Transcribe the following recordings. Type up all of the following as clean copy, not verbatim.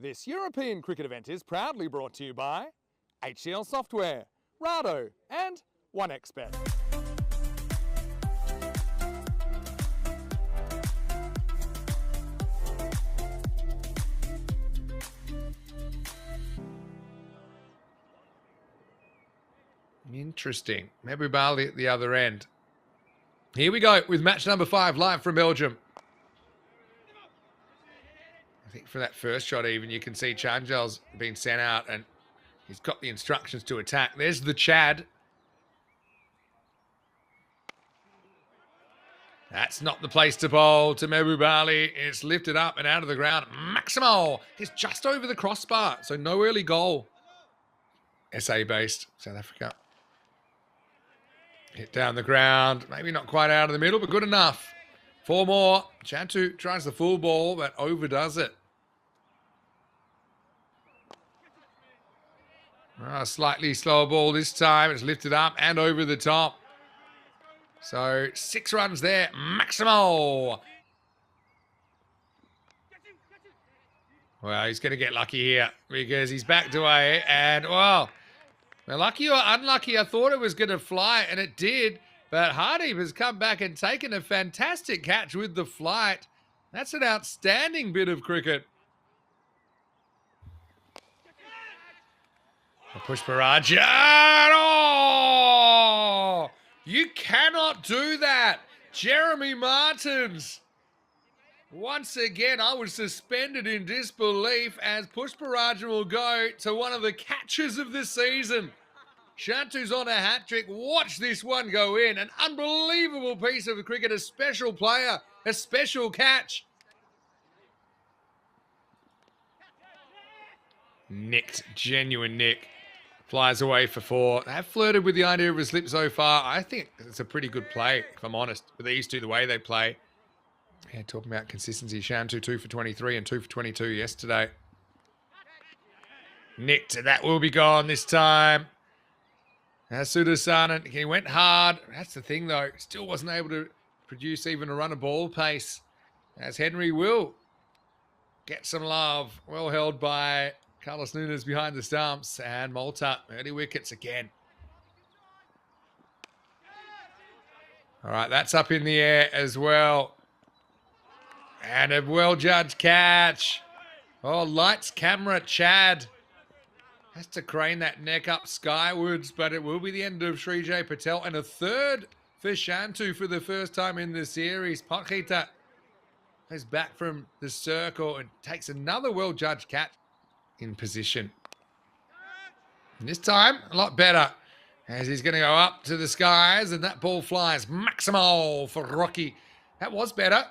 This European cricket event is proudly brought to you by HCL Software, Rado and 1xBet. Interesting. Maybe Bali at the other end. Here we go with match number 5 live from Belgium. I think from that first shot even, you can see Chanjal's been sent out and he's got the instructions to attack. There's the Chad. That's not the place to bowl to Mebu Bali. It's lifted up and out of the ground. Maximo is just over the crossbar, so no early goal. SA-based South Africa. Hit down the ground. Maybe not quite out of the middle, but good enough. 4 more. Chantu tries the full ball, but overdoes it. Slightly slower ball this time. It's lifted up and over the top. So 6 runs there. Maximo. Well, he's going to get lucky here because he's backed away. And, well, lucky or unlucky, I thought it was going to fly, and it did. But Hardeep has come back and taken a fantastic catch with the flight. That's an outstanding bit of cricket. Pushparaj. Oh! You cannot do that. Jeremy Martins. Once again, I was suspended in disbelief as Pushparaj will go to one of the catches of the season. Shantu's on a hat-trick. Watch this one go in. An unbelievable piece of cricket. A special player. A special catch. Nicked. Genuine nick. Flies away for 4. They have flirted with the idea of a slip so far. I think it's a pretty good play, if I'm honest, with these two, the way they play. Yeah, talking about consistency. Shantu 2 for 23 and 2 for 22 yesterday. Nicked. That will be gone this time. Sudasan, he went hard. That's the thing, though. Still wasn't able to produce even a run of ball pace. As Henry will get some love. Well held by Carlos Nunes behind the stumps. And Malta, early wickets again. All right, that's up in the air as well. And a well-judged catch. Oh, lights, camera, Chad. Has to crane that neck up skywards, but it will be the end of Sri Jay Patel. And a third for Shantu for the first time in the series. Pakhita goes back from the circle and takes another well-judged catch in position. And this time, a lot better. As he's going to go up to the skies, and that ball flies. Maximo for Rocky. That was better.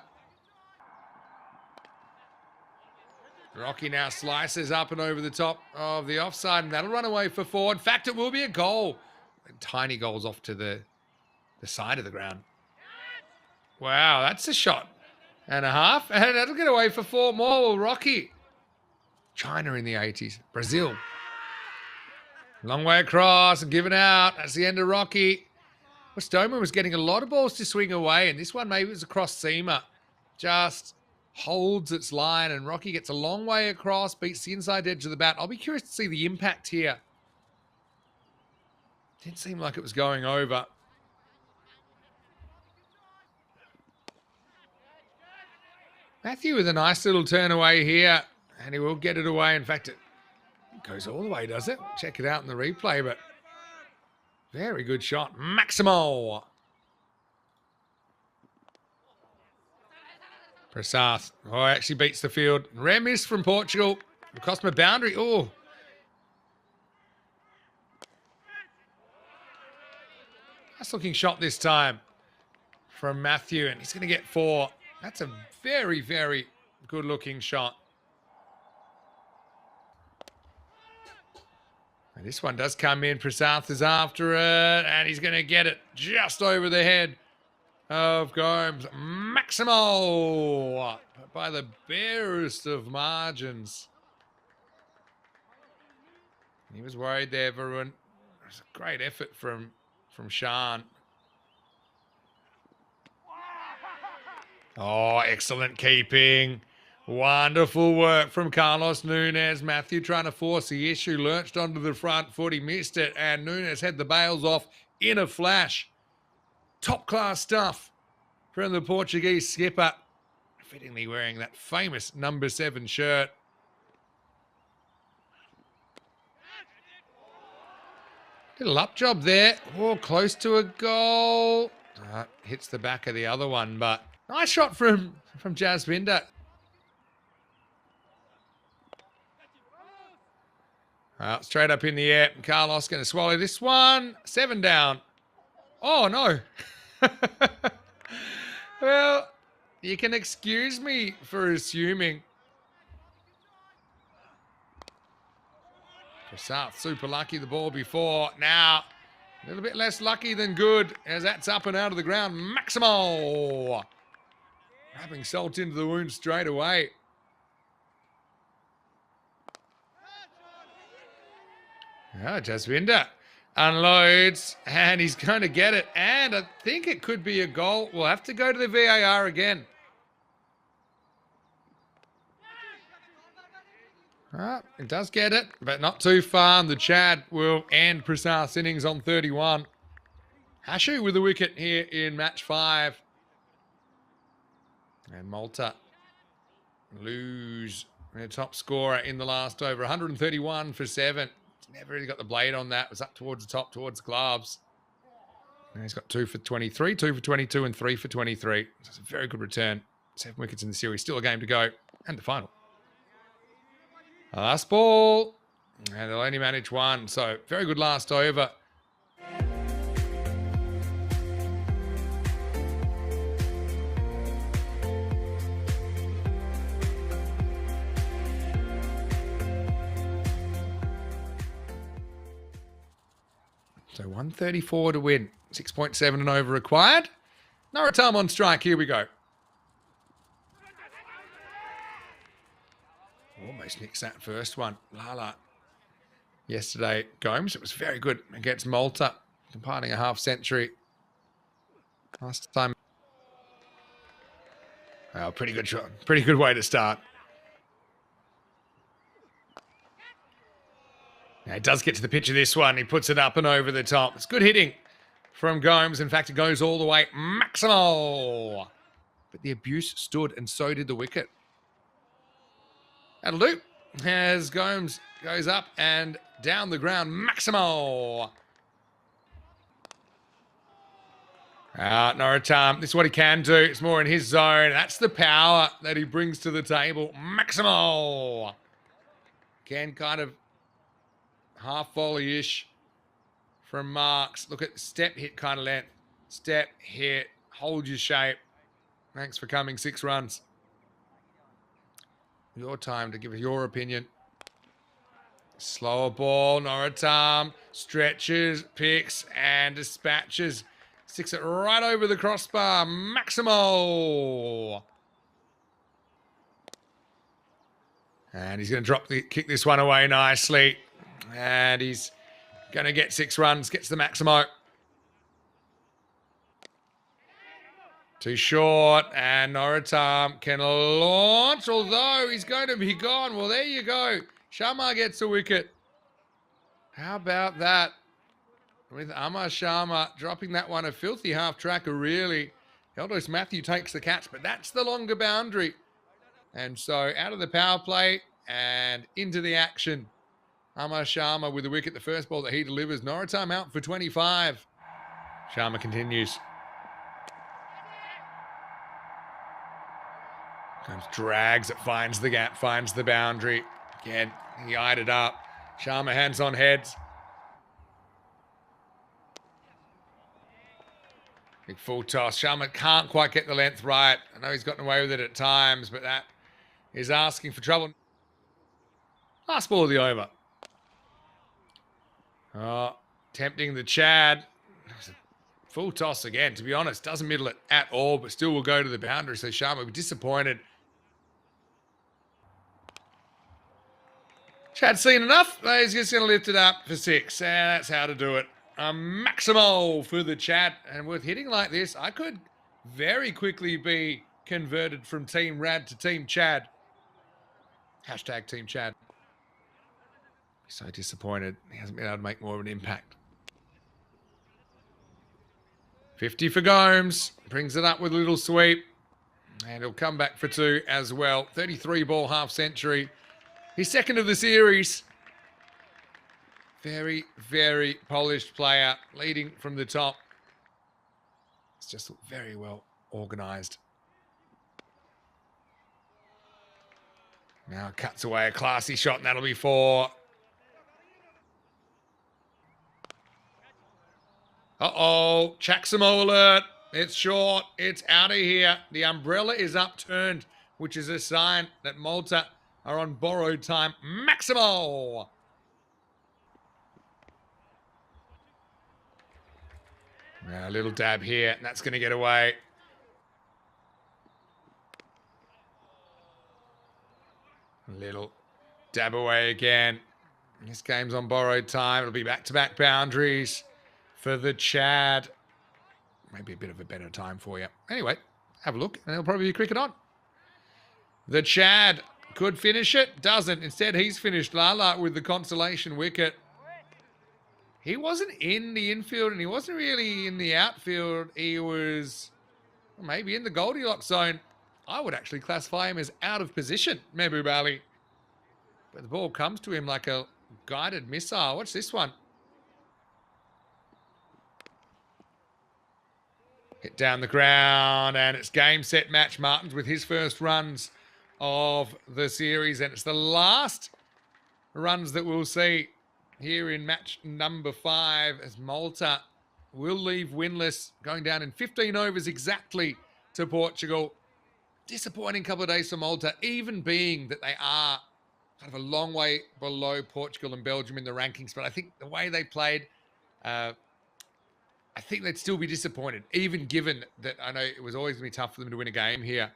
Rocky now slices up and over the top of the offside, and that'll run away for 4. In fact, it will be a goal. Tiny goals off to the side of the ground. Wow, that's a shot and a half, and that'll get away for 4 more. Rocky. China in the 80s. Brazil. Long way across and given out. That's the end of Rocky. Well, Stoneman was getting a lot of balls to swing away, and this one maybe was a cross seamer. Just holds its line, and Rocky gets a long way across, beats the inside edge of the bat. I'll be curious to see the impact here. Didn't seem like it was going over. Matthew with a nice little turn away here, and he will get it away. In fact, it goes all the way, does it? Check it out in the replay, but very good shot. Maximo. Prasath. Oh, actually beats the field. Rare miss from Portugal. It cost him a boundary. Oh. Nice looking shot this time from Matthew, and he's going to get 4. That's a very, very good looking shot. And this one does come in. Prasath is after it, and he's going to get it just over the head of Gomes. Maximo by the barest of margins. He was worried there, everyone. It was a great effort from Shan. Oh, excellent keeping. Wonderful work from Carlos Nunes. Matthew trying to force the issue. Lurched onto the front foot. He missed it. And Nunes had the bails off in a flash. Top class stuff from the Portuguese skipper. Fittingly wearing that famous number 7 shirt. Little up job there. Oh, close to a goal. Hits the back of the other one, but nice shot from Jasvinder. Straight up in the air. Carlos going to swallow this one. 7 down. Oh, no. Well, you can excuse me for assuming. South super lucky the ball before. Now, a little bit less lucky than good as that's up and out of the ground. Maximo. Rubbing salt into the wound straight away. Jasvinder unloads, and he's going to get it. And I think it could be a goal. We'll have to go to the VAR again. It does get it, but not too far. The Chad will end Prasath's innings on 31. Hashu with the wicket here in match 5. And Malta lose their top scorer in the last over. 131 for 7. Never really got the blade on that. It was up towards the top, towards the gloves. And he's got 2 for 23, 2 for 22, and 3 for 23. So it's a very good return. 7 wickets in the series. Still a game to go. And the final. Last ball. And they'll only manage 1. So very good last over. So 134 to win. 6.7 and over required. Naratam on strike. Here we go. Almost nicks that first one. Lala. Yesterday, Gomes. It was very good against Malta. Compiling a half century. Last time. Oh, pretty good shot. Pretty good way to start. Now, he does get to the pitch of this one. He puts it up and over the top. It's good hitting from Gomes. In fact, it goes all the way. Maximo. But the abuse stood, and so did the wicket. That'll do. As Gomes goes up and down the ground. Maximo. Naratam. This is what he can do. It's more in his zone. That's the power that he brings to the table. Maximo. Again, kind of half volley-ish from Marks. Look at step hit kind of length. Step hit. Hold your shape. Thanks for coming. 6 runs. Your time to give your opinion. Slower ball. Naratam stretches, picks, and dispatches. Sticks it right over the crossbar. Maximo. And he's going to kick this one away nicely. And he's going to get 6 runs. Gets the Maximo. Too short. And Naratam can launch. Although he's going to be gone. Well, there you go. Sharma gets a wicket. How about that? With Amar Sharma dropping that one. A filthy half-tracker, really. Eldos Matthew takes the catch. But that's the longer boundary. And so out of the power play and into the action. Amar Sharma with the wicket, the first ball that he delivers. Naratam out for 25. Sharma continues. Comes, drags it, finds the gap, finds the boundary. Again, he eyed it up. Sharma hands on heads. Big full toss. Sharma can't quite get the length right. I know he's gotten away with it at times, but that is asking for trouble. Last ball of the over. Oh, tempting the Chad. Full toss again, to be honest. Doesn't middle it at all, but still will go to the boundary. So Sharma will be disappointed. Chad's seen enough. He's just going to lift it up for 6. And that's how to do it. A Maximo for the Chad. And with hitting like this, I could very quickly be converted from Team Rad to Team Chad. Hashtag Team Chad. So disappointed he hasn't been able to make more of an impact. 50 for Gomes. Brings it up with a little sweep. And he'll come back for 2 as well. 33 ball half century. He's second of the series. Very, very polished player. Leading from the top. It's just very well organised. Now cuts away a classy shot, and that'll be 4. Uh-oh, Chaximo alert. It's short. It's out of here. The umbrella is upturned, which is a sign that Malta are on borrowed time. Maximo! A little dab here, and that's going to get away. A little dab away again. This game's on borrowed time. It'll be back-to-back boundaries for the Chad. Maybe a bit of a better time for you. Anyway, have a look, and it'll probably be cricket on. The Chad could finish it. Doesn't. Instead, he's finished Lala with the consolation wicket. He wasn't in the infield, and he wasn't really in the outfield. He was maybe in the Goldilocks zone. I would actually classify him as out of position, Mehboob Ali. But the ball comes to him like a guided missile. Watch this one. Hit down the ground, and it's game, set, match. Martins with his first runs of the series, and it's the last runs that we'll see here in match number 5 as Malta will leave winless, going down in 15 overs exactly to Portugal. Disappointing couple of days for Malta, even being that they are kind of a long way below Portugal and Belgium in the rankings. But I think the way they played, I think they'd still be disappointed, even given that I know it was always going to be tough for them to win a game here.